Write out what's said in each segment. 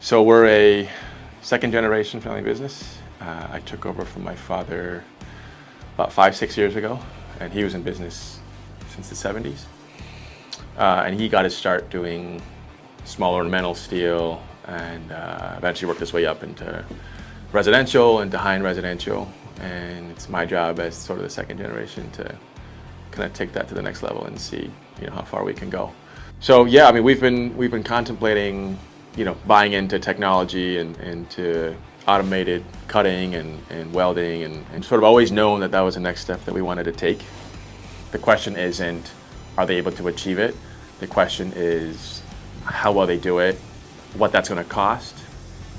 So we're a second generation family business. I took over from my father about 5-6 years ago, and he was in business since the 70s. And he got his start doing small ornamental steel, and eventually worked his way up into residential and to high-end residential. And it's my job as sort of the second generation to kind of take that to the next level and see, how far we can go. So yeah, I mean, we've been contemplating, buying into technology and into automated cutting and welding, and sort of always known that that was the next step that we wanted to take. The question isn't, are they able to achieve it? The question is, how well they do it, what that's going to cost,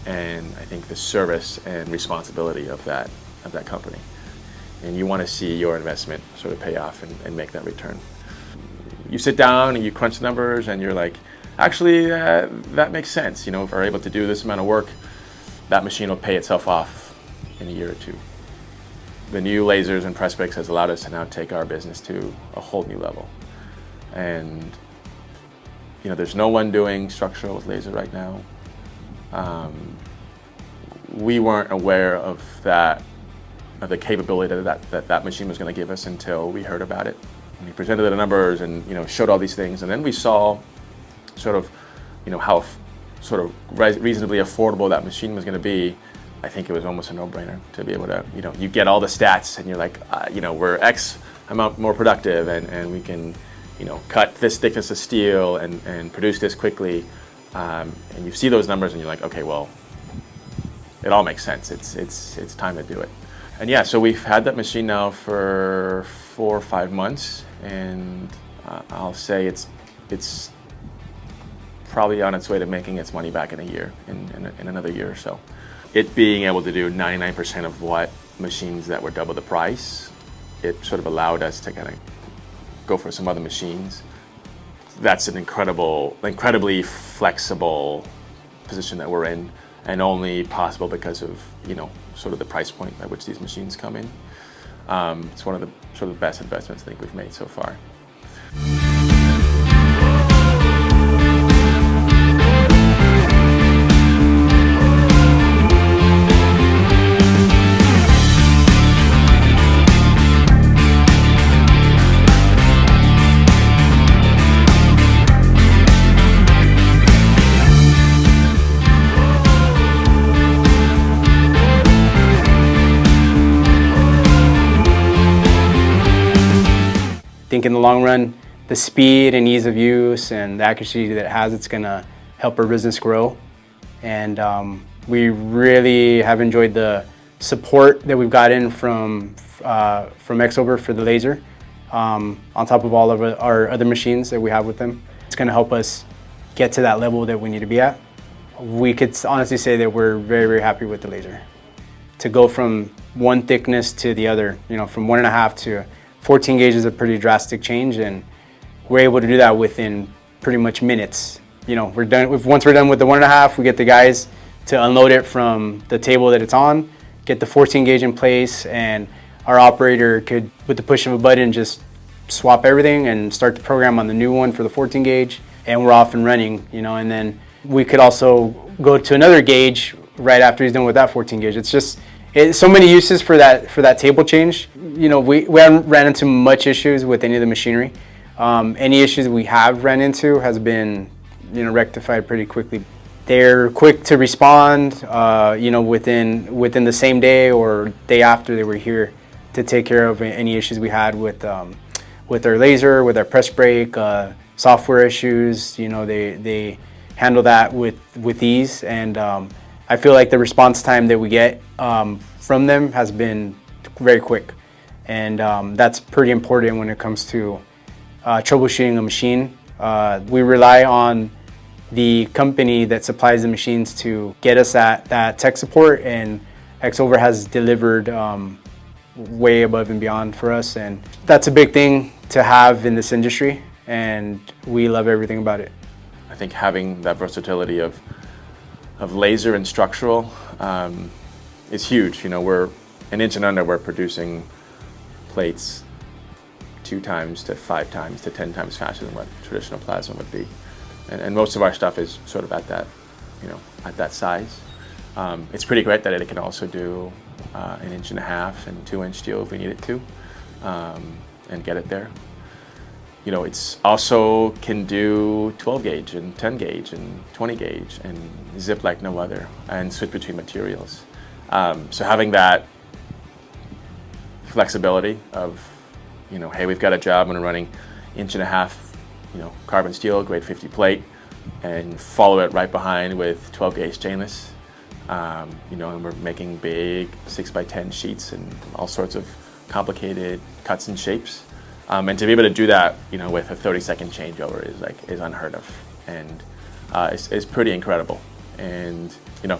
and I think the service and responsibility of that company. And you want to see your investment sort of pay off and make that return. You sit down and you crunch the numbers and you're like, actually, that makes sense. If we're able to do this amount of work, that machine will pay itself off in a year or two. The new lasers and press brakes has allowed us to now take our business to a whole new level. And there's no one doing structural with laser right now. We weren't aware of the capability that machine was going to give us until we heard about it. And we presented the numbers and showed all these things, and then we saw sort of how sort of reasonably affordable that machine was going to be. I think it was almost a no-brainer to be able to you get all the stats and you're like we're X amount more productive, and we can cut this thickness of steel and produce this quickly, and you see those numbers and you're like, okay, well, it all makes sense. It's time to do it. And yeah, so we've had that machine now for 4 or 5 months, and I'll say it's probably on its way to making its money back in a year, in another year or so. It being able to do 99% of what machines that were double the price, it sort of allowed us to kind of go for some other machines. That's an incredibly flexible position that we're in, and only possible because of sort of the price point at which these machines come in. It's one of the sort of best investments I think we've made so far. I think in the long run, the speed and ease of use and the accuracy that it has, it's going to help our business grow. And we really have enjoyed the support that we've gotten from Xover for the laser, on top of all of our other machines that we have with them. It's going to help us get to that level that we need to be at. We could honestly say that we're very, very happy with the laser. To go from one thickness to the other, from 1.5 to 14 gauge is a pretty drastic change, and we're able to do that within pretty much minutes. We're done. Once we're done with the 1.5, we get the guys to unload it from the table that it's on, get the 14 gauge in place, and our operator could, with the push of a button, just swap everything and start the program on the new one for the 14 gauge, and we're off and running. And then we could also go to another gauge right after he's done with that 14 gauge. It's so many uses for that table change. We haven't ran into much issues with any of the machinery. Any issues we have ran into has been rectified pretty quickly. They're quick to respond, within the same day or day after they were here to take care of any issues we had with our laser, with our press brake, software issues. They handle that with ease, and I feel like the response time that we get from them has been very quick, and that's pretty important when it comes to troubleshooting a machine. We rely on the company that supplies the machines to get us that tech support, and Xover has delivered way above and beyond for us, and that's a big thing to have in this industry, and we love everything about it. I think having that versatility of laser and structural is huge. We're an inch and under, we're producing plates 2 times to 5 times to 10 times faster than what traditional plasma would be. And most of our stuff is sort of at at that size. It's pretty great that it can also do 1.5 and 2-inch steel if we need it to, and get it there. It's also can do 12 gauge and 10 gauge and 20 gauge and zip like no other, and switch between materials. So having that flexibility of, hey, we've got a job and we're running 1.5 inch, carbon steel, grade 50 plate, and follow it right behind with 12 gauge stainless. And we're making big 6x10 sheets and all sorts of complicated cuts and shapes. And to be able to do that, with a 30-second changeover is unheard of, and it's pretty incredible. And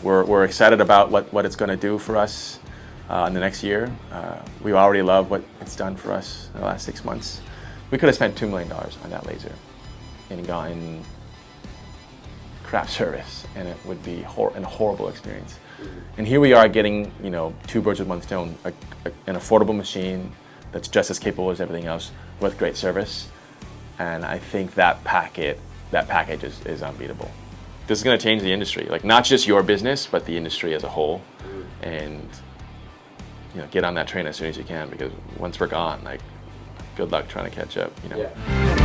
we're excited about what it's going to do for us in the next year. We already love what it's done for us in the last 6 months. We could have spent $2 million on that laser and gotten craft service, and it would be an horrible experience. And here we are getting, 2 birds with 1 stone, an affordable machine that's just as capable as everything else with great service. And I think that package is unbeatable. This is going to change the industry, not just your business, but the industry as a whole. And get on that train as soon as you can, because once we're gone, good luck trying to catch up. Yeah.